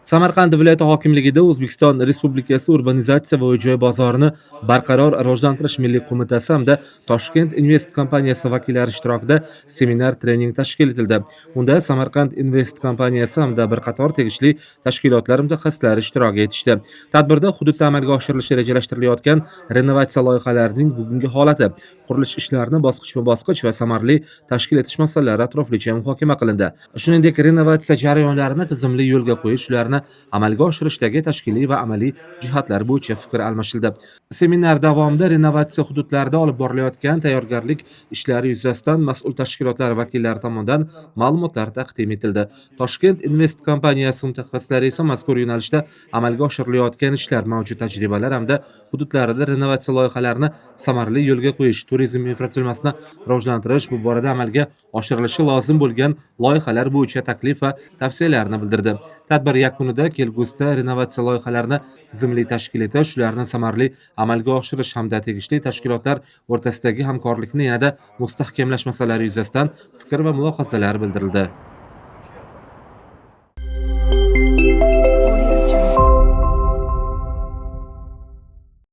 Samarqand viloyati hokimligida O'zbekiston Respublikasi Urbanizatsiya va uy-joy bozorini barqaror rivojlantirish milliy qo'mitasi hamda Toshkent Invest kompaniyasi vakillari ishtirokida seminar-trening tashkil etildi. Unda Samarqand Invest kompaniyasi hamda bir qator tegishli tashkilotlar mutaxassislari ishtirok etishdi. Tadbirda hududda amalga oshirilishi rejalashtirilayotgan renovatsiya loyihalarining bugungi holati, qurilish ishlarini bosqichma-bosqich va samarali tashkil etish masalalari atroflicha muhokama qilindi. Shuningdek, renovatsiya jarayonlarini tizimli yo'lga qo'yish, ularni amalga oshirishdagi tashkiliy va amaliy jihatlar bo'yicha fikr almashildi. Seminar davomida renovatsiya hududlarida olib borilayotgan tayyorgarlik ishlari yuzasidan mas'ul tashkilotlar vakillari tomonidan ma'lumotlar taqdim etildi. Toshkent Invest kompaniyasi mutaxassislari esa mazkur yo'nalishda amalga oshirilayotgan ishlar, mavjud tajribalar hamda hududlarda renovatsiya loyihalarini samarali yo'lga qo'yish, turizm infratuzilmasini rivojlantirish, bu borada amalga oshirilishi lozim bo'lgan loyihalar bo'yicha taklif va tavsiyalarni bildirdi. Tadbir yakunida kelgusida renovatsiya loyihalarini tizimli tashkil etish, ularni samarali amalga oshirish hamda tegishli tashkilotlar o'rtasidagi hamkorlikni yanada mustahkamlash masalalari yuzasidan fikr va mulohazalar bildirildi.